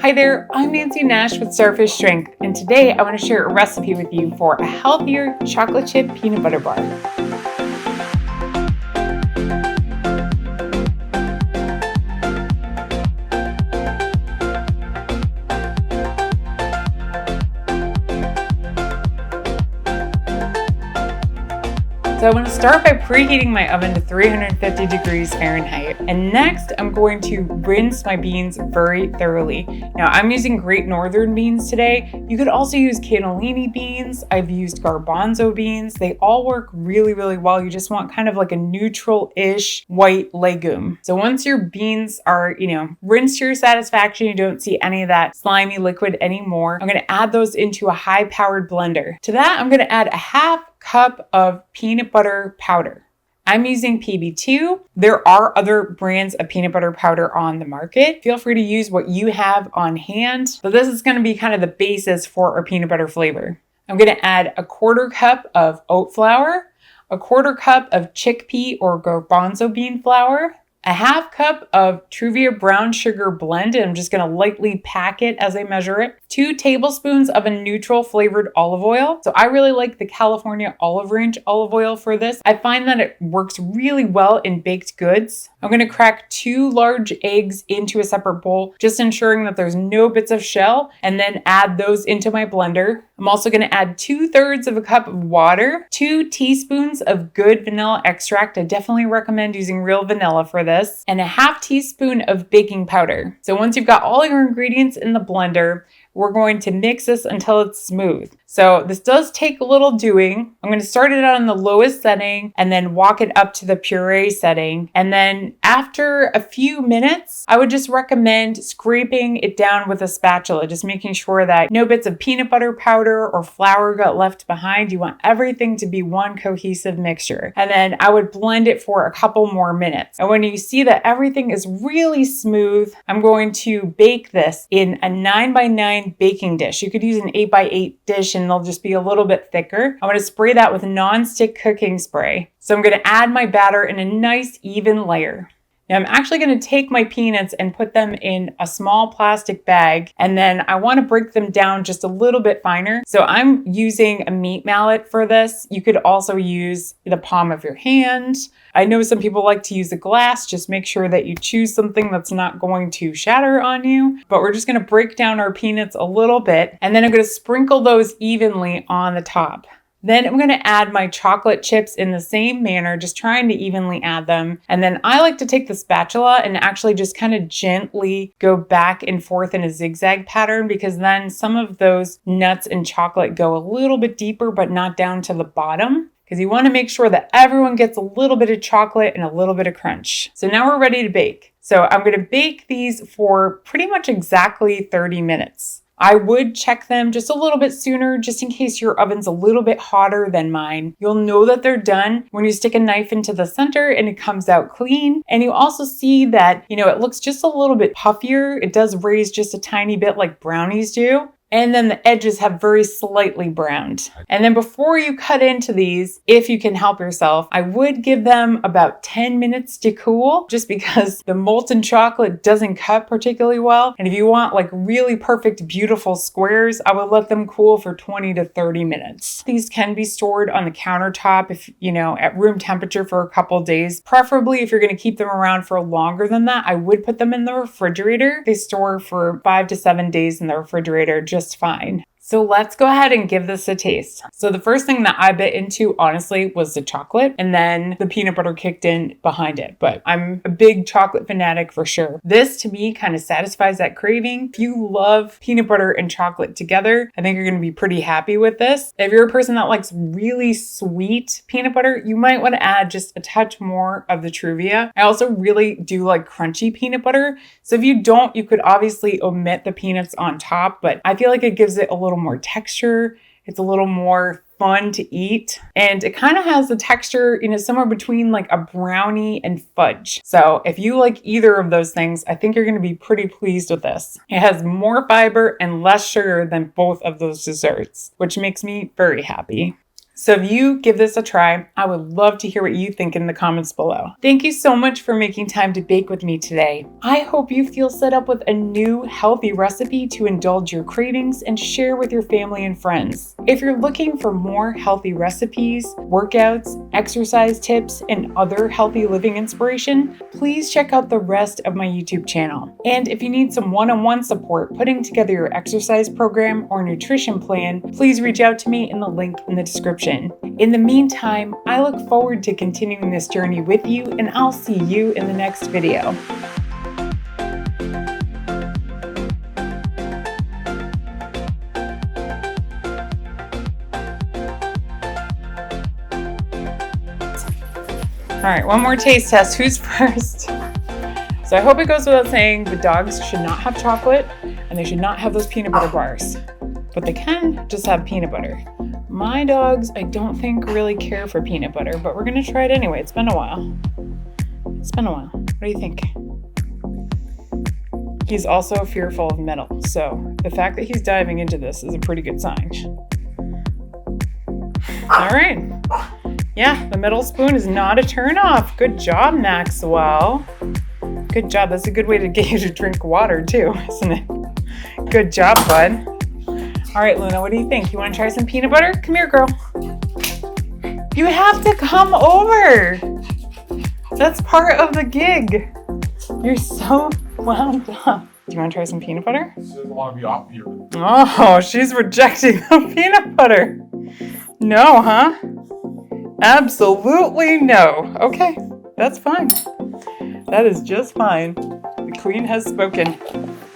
Hi there, I'm Nancy Nash with Starfish Strength, and today I want to share a recipe with you for a healthier chocolate chip peanut butter bar. So I want to start by preheating my oven to 350 degrees Fahrenheit. And next, I'm going to rinse my beans very thoroughly. Now, I'm using Great Northern beans today. You could also use cannellini beans. I've used garbanzo beans. They all work really, really well. You just want kind of like a neutral-ish white legume. So once your beans are, rinsed to your satisfaction, you don't see any of that slimy liquid anymore, I'm going to add those into a high-powered blender. To that, I'm going to add a half cup of peanut butter powder. I'm using PB2. There are other brands of peanut butter powder on the market. Feel free to use what you have on hand, but this is going to be kind of the basis for our peanut butter flavor. I'm going to add a quarter cup of oat flour, a quarter cup of chickpea or garbanzo bean flour, a half cup of Truvia brown sugar blend, and I'm just going to lightly pack it as I measure it. 2 tablespoons of a neutral flavored olive oil. So I really like the California Olive Range olive oil for this. I find that it works really well in baked goods. I'm going to crack 2 large eggs into a separate bowl, just ensuring that there's no bits of shell, and then add those into my blender. I'm also going to add 2/3 of a cup of water, 2 teaspoons of good vanilla extract. I definitely recommend using real vanilla for this, and a half teaspoon of baking powder. So once you've got all your ingredients in the blender, we're going to mix this until it's smooth. So this does take a little doing. I'm going to start it out on the lowest setting and then walk it up to the puree setting. And then after a few minutes, I would just recommend scraping it down with a spatula, just making sure that no bits of peanut butter powder or flour got left behind. You want everything to be one cohesive mixture. And then I would blend it for a couple more minutes. And when you see that everything is really smooth, I'm going to bake this in a 9x9 baking dish. You could use an 8x8 dish and they'll just be a little bit thicker. I'm going to spray that with non-stick cooking spray. So I'm going to add my batter in a nice even layer. Now I'm actually going to take my peanuts and put them in a small plastic bag, and then I want to break them down just a little bit finer. So I'm using a meat mallet for this. You could also use the palm of your hand. I know some people like to use a glass. Just make sure that you choose something that's not going to shatter on you. But we're just going to break down our peanuts a little bit, and then I'm going to sprinkle those evenly on the top. Then I'm going to add my chocolate chips in the same manner, just trying to evenly add them. And then I like to take the spatula and actually just kind of gently go back and forth in a zigzag pattern, because then some of those nuts and chocolate go a little bit deeper, but not down to the bottom, because you want to make sure that everyone gets a little bit of chocolate and a little bit of crunch. So now we're ready to bake. So I'm going to bake these for pretty much exactly 30 minutes. I would check them just a little bit sooner, just in case your oven's a little bit hotter than mine. You'll know that they're done when you stick a knife into the center and it comes out clean. And you also see that, it looks just a little bit puffier. It does raise just a tiny bit like brownies do. And then the edges have very slightly browned. And then before you cut into these, if you can help yourself, I would give them about 10 minutes to cool, just because the molten chocolate doesn't cut particularly well. And if you want like really perfect, beautiful squares, I would let them cool for 20 to 30 minutes. These can be stored on the countertop if, at room temperature for a couple days. Preferably if you're going to keep them around for longer than that, I would put them in the refrigerator. They store for 5 to 7 days in the refrigerator just fine. So let's go ahead and give this a taste. So the first thing that I bit into, honestly, was the chocolate, and then the peanut butter kicked in behind it. But I'm a big chocolate fanatic for sure. This to me kind of satisfies that craving. If you love peanut butter and chocolate together, I think you're going to be pretty happy with this. If you're a person that likes really sweet peanut butter, you might want to add just a touch more of the Truvia. I also really do like crunchy peanut butter. So if you don't, you could obviously omit the peanuts on top, but I feel like it gives it a little more texture. It's a little more fun to eat. And it kind of has the texture, somewhere between like a brownie and fudge. So if you like either of those things, I think you're going to be pretty pleased with this. It has more fiber and less sugar than both of those desserts, which makes me very happy. So if you give this a try, I would love to hear what you think in the comments below. Thank you so much for making time to bake with me today. I hope you feel set up with a new healthy recipe to indulge your cravings and share with your family and friends. If you're looking for more healthy recipes, workouts, exercise tips, and other healthy living inspiration, please check out the rest of my YouTube channel. And if you need some one-on-one support putting together your exercise program or nutrition plan, please reach out to me in the link in the description. In the meantime, I look forward to continuing this journey with you, and I'll see you in the next video. All right, one more taste test. Who's first? So I hope it goes without saying the dogs should not have chocolate and they should not have those peanut butter bars, but they can just have peanut butter. My dogs, I don't think really care for peanut butter, but we're gonna try it anyway. It's been a while. What do you think? He's also fearful of metal, so the fact that he's diving into this is a pretty good sign. All right. Yeah, the metal spoon is not a turn off. Good job, Maxwell. Good job. That's a good way to get you to drink water too, isn't it? Good job, bud. All right, Luna, what do you think? You want to try some peanut butter? Come here, girl. You have to come over. That's part of the gig. You're so wound up. Do you want to try some peanut butter? She doesn't want to be off here. Oh, she's rejecting the peanut butter. No, huh? Absolutely no. Okay, that's fine. That is just fine. The queen has spoken.